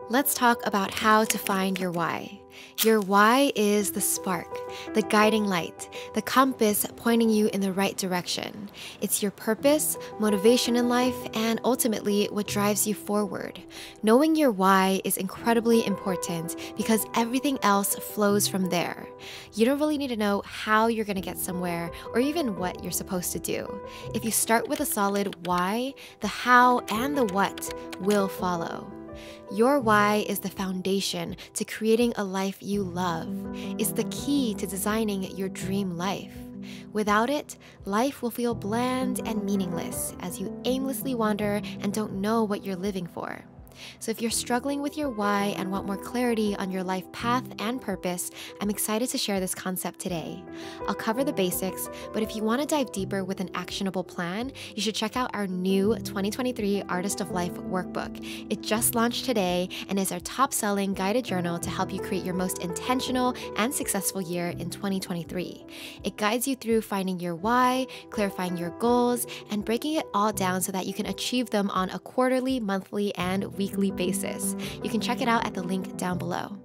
Let's talk about how to find your why. Your why is the spark, the guiding light, the compass pointing you in the right direction. It's your purpose, motivation in life, and ultimately what drives you forward. Knowing your why is incredibly important because everything else flows from there. You don't really need to know how you're going to get somewhere or even what you're supposed to do. If you start with a solid why, the how and the what will follow. Your why is the foundation to creating a life you love. It's the key to designing your dream life. Without it, life will feel bland and meaningless as you aimlessly wander and don't know what you're living for. So if you're struggling with your why and want more clarity on your life path and purpose, I'm excited to share this concept today. I'll cover the basics, but if you want to dive deeper with an actionable plan, you should check out our new 2023 Artist of Life workbook. It just launched today and is our top-selling guided journal to help you create your most intentional and successful year in 2023. It guides you through finding your why, clarifying your goals, and breaking it all down so that you can achieve them on a quarterly, monthly, and weekly basis. You can check it out at the link down below.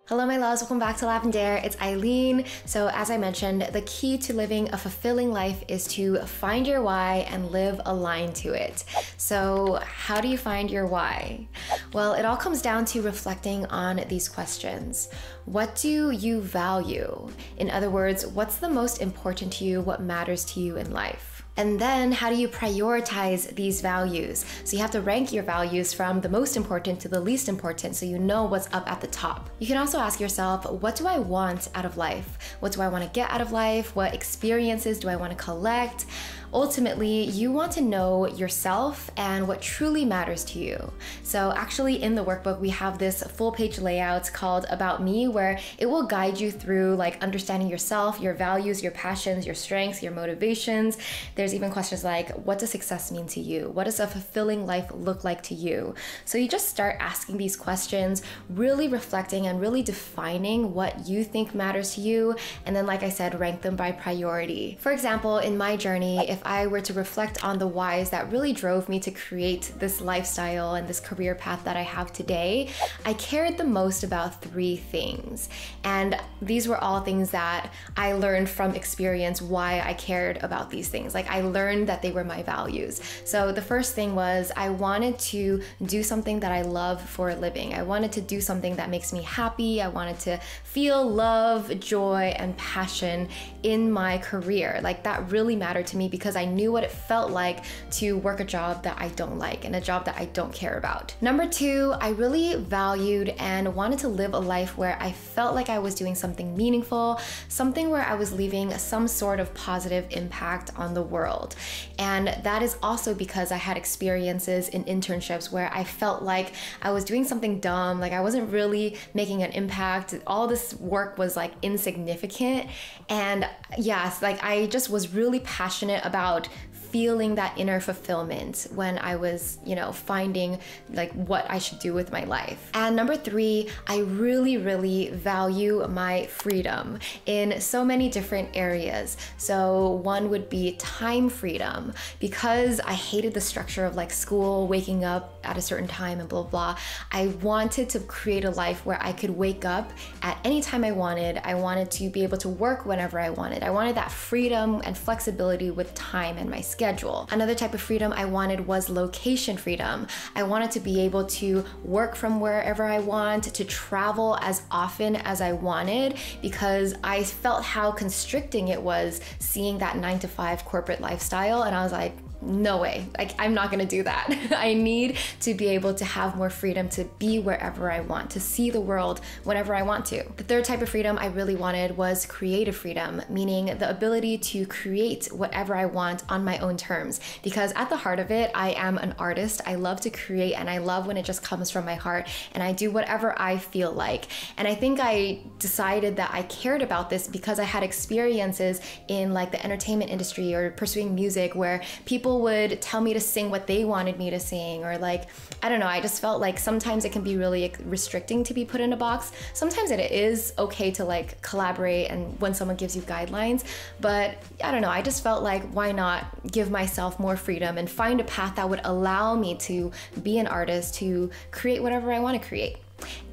Hello my loves, welcome back to Lavendaire. It's Aileen. So as I mentioned, the key to living a fulfilling life is to find your why and live aligned to it. So how do you find your why? Well, it all comes down to reflecting on these questions. What do you value? In other words, what's the most important to you? What matters to you in life? And then how do you prioritize these values? So you have to rank your values from the most important to the least important so you know what's up at the top. You can also ask yourself, what do I want out of life? What do I want to get out of life? What experiences do I want to collect? Ultimately, you want to know yourself and what truly matters to you. So actually in the workbook, we have this full page layout called About Me, where it will guide you through like understanding yourself, your values, your passions, your strengths, your motivations. There's even questions like, what does success mean to you? What does a fulfilling life look like to you? So you just start asking these questions, really reflecting and really defining what you think matters to you. And then, like I said, rank them by priority. For example, in my journey, if I were to reflect on the whys that really drove me to create this lifestyle and this career path that I have today, I cared the most about 3 things. And these were all things that I learned from experience why I cared about these things. Like I learned that they were my values. So the first thing was I wanted to do something that I love for a living. I wanted to do something that makes me happy. I wanted to feel love, joy, and passion in my career. Like that really mattered to me because I knew what it felt like to work a job that I don't like and a job that I don't care about. Number 2, I really valued and wanted to live a life where I felt like I was doing something meaningful, something where I was leaving some sort of positive impact on the world. And that is also because I had experiences in internships where I felt like I was doing something dumb, like I wasn't really making an impact. All this work was like insignificant. And yes, like I just was really passionate about feeling that inner fulfillment when I was, finding like what I should do with my life. And number 3, I really, really value my freedom in so many different areas. So one would be time freedom, because I hated the structure of like school, waking up at a certain time and blah, blah. I wanted to create a life where I could wake up at any time I wanted. I wanted to be able to work whenever I wanted. I wanted that freedom and flexibility with time and my schedule. Another type of freedom I wanted was location freedom. I wanted to be able to work from wherever I want, to travel as often as I wanted, because I felt how constricting it was seeing that 9-to-5 corporate lifestyle. And I was like, no way, like I'm not gonna do that. I need to be able to have more freedom to be wherever I want, to see the world whenever I want to. The third type of freedom I really wanted was creative freedom, meaning the ability to create whatever I want on my own terms. Because at the heart of it, I am an artist. I love to create and I love when it just comes from my heart and I do whatever I feel like. And I think I decided that I cared about this because I had experiences in like the entertainment industry or pursuing music where people people would tell me to sing what they wanted me to sing, or like, I don't know, I just felt like sometimes it can be really restricting to be put in a box. Sometimes it is okay to like collaborate and when someone gives you guidelines, but I don't know, I just felt like why not give myself more freedom and find a path that would allow me to be an artist, to create whatever I want to create.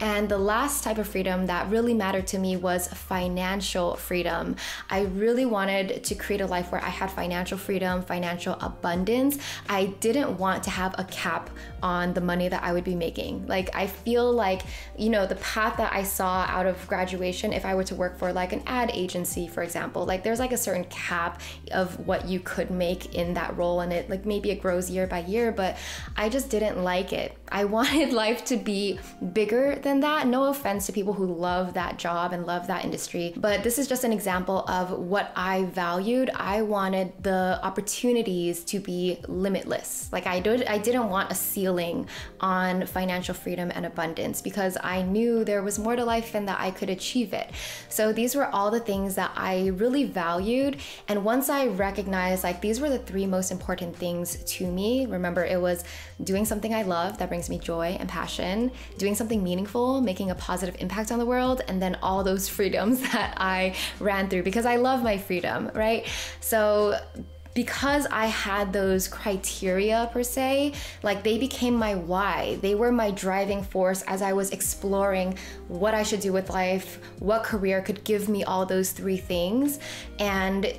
And the last type of freedom that really mattered to me was financial freedom. I really wanted to create a life where I had financial freedom, financial abundance. I didn't want to have a cap on the money that I would be making. Like, I feel like, you know, the path that I saw out of graduation, if I were to work for like an ad agency, for example, like there's like a certain cap of what you could make in that role, and it like maybe it grows year by year, but I just didn't like it. I wanted life to be bigger than that. No offense to people who love that job and love that industry, but this is just an example of what I valued. I wanted the opportunities to be limitless. Like I didn't want a ceiling on financial freedom and abundance, because I knew there was more to life and that I could achieve it. So these were all the things that I really valued. And once I recognized like these were the three most important things to me, remember, it was doing something I love that brings me joy and passion, doing something meaningful, making a positive impact on the world, and then all those freedoms that I ran through, because I love my freedom, right? So because I had those criteria per se, like they became my why. They were my driving force as I was exploring what I should do with life, what career could give me all those three things. And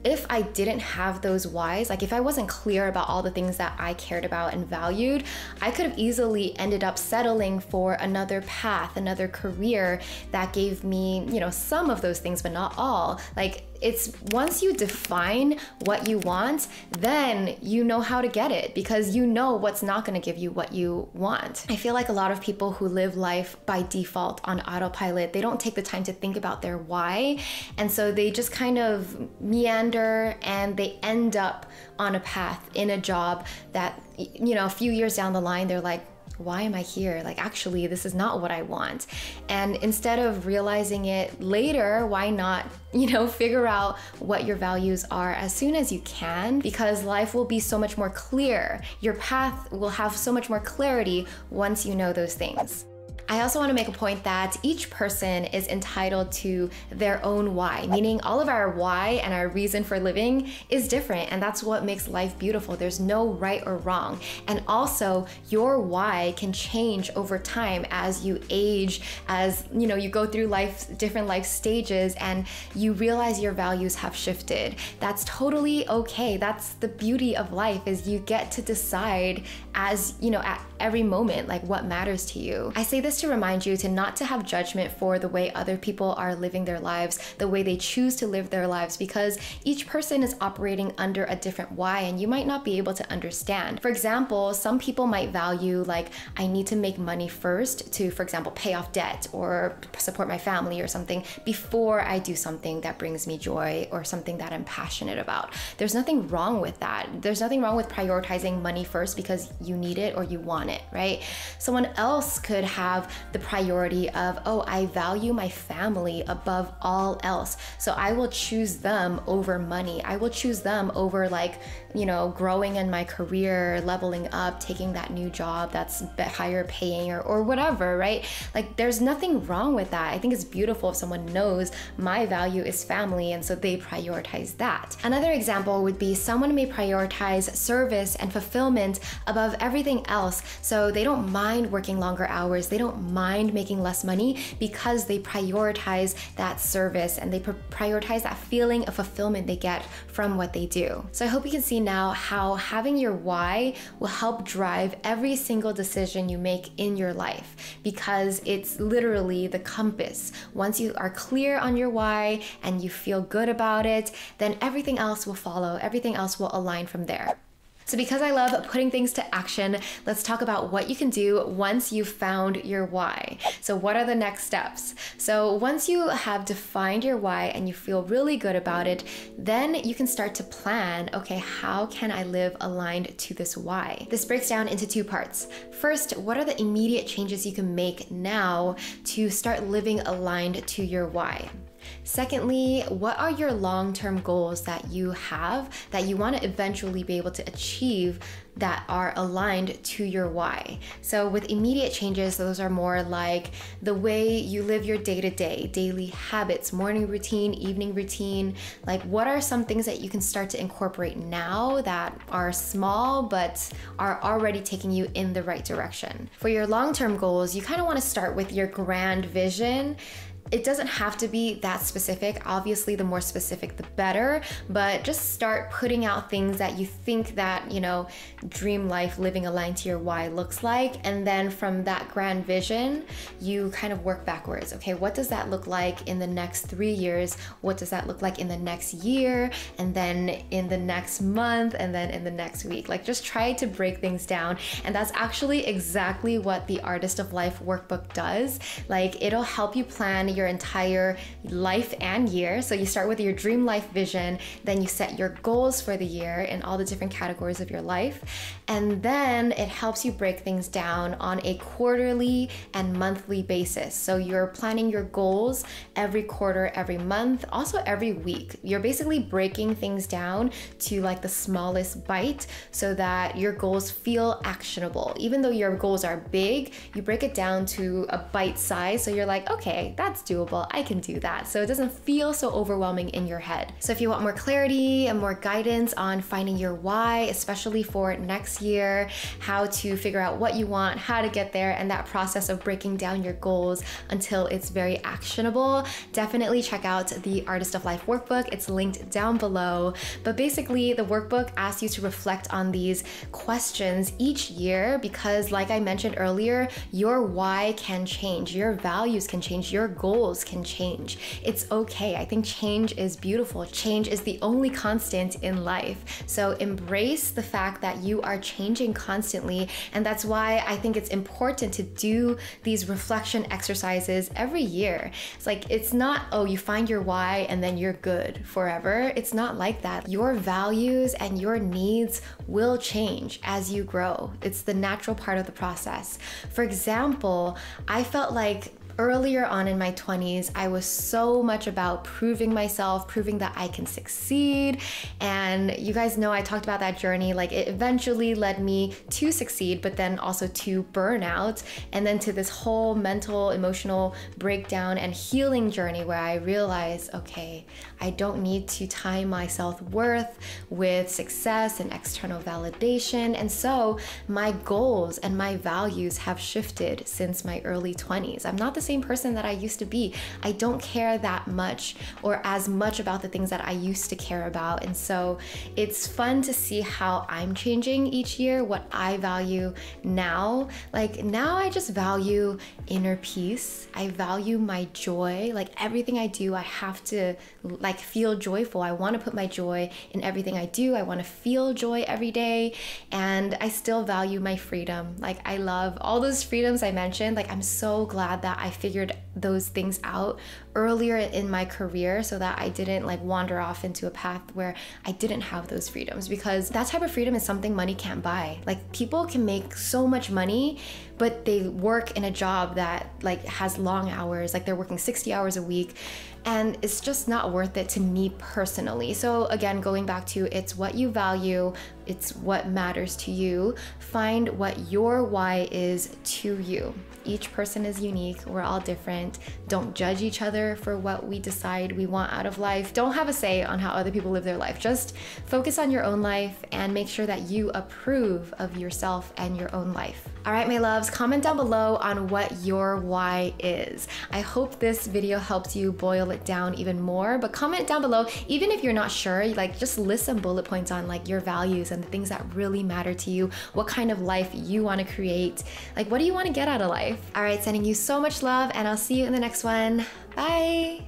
if I didn't have those whys, like if I wasn't clear about all the things that I cared about and valued, I could have easily ended up settling for another path, another career that gave me, you know, some of those things, but not all. Like, it's once you define what you want, then you know how to get it, because you know what's not going to give you what you want. I feel like a lot of people who live life by default on autopilot, they don't take the time to think about their why. And so they just kind of meander and they end up on a path in a job that, you know, a few years down the line, they're like, why am I here? Like, actually, this is not what I want. And instead of realizing it later, why not, you know, figure out what your values are as soon as you can, because life will be so much more clear. Your path will have so much more clarity once you know those things. I also want to make a point that each person is entitled to their own why, meaning all of our why and our reason for living is different, and that's what makes life beautiful. There's no right or wrong. And also, your why can change over time as you age, as you know, you go through life, different life stages, and you realize your values have shifted. That's totally okay. That's the beauty of life, is you get to decide as, you know, at every moment, like what matters to you. I say this to remind you to not to have judgment for the way other people are living their lives, the way they choose to live their lives, because each person is operating under a different why, and you might not be able to understand. For example, some people might value like, I need to make money first to, for example, pay off debt or support my family or something before I do something that brings me joy or something that I'm passionate about. There's nothing wrong with that. There's nothing wrong with prioritizing money first because you need it or you want it, right? Someone else could have the priority of, oh, I value my family above all else, so I will choose them over money. I will choose them over, like, you know, growing in my career, leveling up, taking that new job that's higher paying or whatever, right? Like, there's nothing wrong with that. I think it's beautiful if someone knows my value is family, and so they prioritize that. Another example would be someone may prioritize service and fulfillment above everything else, so they don't mind working longer hours, they don't mind making less money, because they prioritize that service and they prioritize that feeling of fulfillment they get from what they do. So I hope you can see now how having your why will help drive every single decision you make in your life, because it's literally the compass. Once you are clear on your why and you feel good about it, then everything else will follow, everything else will align from there. So because I love putting things to action, let's talk about what you can do once you've found your why. So what are the next steps? So once you have defined your why and you feel really good about it, then you can start to plan, okay, how can I live aligned to this why? This breaks down into two parts. First, what are the immediate changes you can make now to start living aligned to your why? Secondly, what are your long-term goals that you have that you want to eventually be able to achieve that are aligned to your why? So with immediate changes, those are more like the way you live your day-to-day, daily habits, morning routine, evening routine. Like, what are some things that you can start to incorporate now that are small but are already taking you in the right direction? For your long-term goals, you kind of want to start with your grand vision. It doesn't have to be that specific. Obviously, the more specific, the better, but just start putting out things that you think that, dream life, living aligned to your why looks like. And then from that grand vision, you kind of work backwards. Okay, what does that look like in the next 3 years? What does that look like in the next year? And then in the next month, and then in the next week? Like, just try to break things down. And that's actually exactly what the Artist of Life workbook does. Like, it'll help you plan your entire life and year. So you start with your dream life vision, then you set your goals for the year in all the different categories of your life, and then it helps you break things down on a quarterly and monthly basis. So you're planning your goals every quarter, every month, also every week. You're basically breaking things down to like the smallest bite so that your goals feel actionable. Even though your goals are big, you break it down to a bite size, so you're like, okay, that's doable, I can do that. So it doesn't feel so overwhelming in your head. So if you want more clarity and more guidance on finding your why, especially for next year, how to figure out what you want, how to get there, and that process of breaking down your goals until it's very actionable, definitely check out the Artist of Life workbook. It's linked down below. But basically, the workbook asks you to reflect on these questions each year because, like I mentioned earlier, your why can change, your values can change, your goals can change. It's okay. I think change is beautiful. Change is the only constant in life. So embrace the fact that you are changing constantly. And that's why I think it's important to do these reflection exercises every year. It's like, it's not, oh, you find your why and then you're good forever. It's not like that. Your values and your needs will change as you grow. It's the natural part of the process. For example, I felt like earlier on in my 20s, I was so much about proving myself, proving that I can succeed. And you guys know I talked about that journey. Like, it eventually led me to succeed, but then also to burnout, and then to this whole mental, emotional breakdown and healing journey where I realized, okay, I don't need to tie my self-worth with success and external validation. And so my goals and my values have shifted since my early 20s. I'm not the same person that I used to be. I don't care that much or as much about the things that I used to care about. And so it's fun to see how I'm changing each year, what I value now. Like, now I just value inner peace. I value my joy. Like, everything I do, I have to feel joyful. I want to put my joy in everything I do. I want to feel joy every day. And I still value my freedom. Like, I love all those freedoms I mentioned. Like, I'm so glad that I figured those things out earlier in my career so that I didn't wander off into a path where I didn't have those freedoms, because that type of freedom is something money can't buy. Like, people can make so much money, but they work in a job that has long hours, like they're working 60 hours a week, and it's just not worth it to me personally. So again, going back to, it's what you value, it's what matters to you. Find what your why is to you. Each person is unique. We're all different. Don't judge each other for what we decide we want out of life. Don't have a say on how other people live their life. Just focus on your own life and make sure that you approve of yourself and your own life. All right, my loves, comment down below on what your why is. I hope this video helps you boil it down even more, but comment down below, even if you're not sure, just list some bullet points on your values and the things that really matter to you, what kind of life you want to create, what do you want to get out of life? All right, sending you so much love, and I'll see you in the next one. Bye.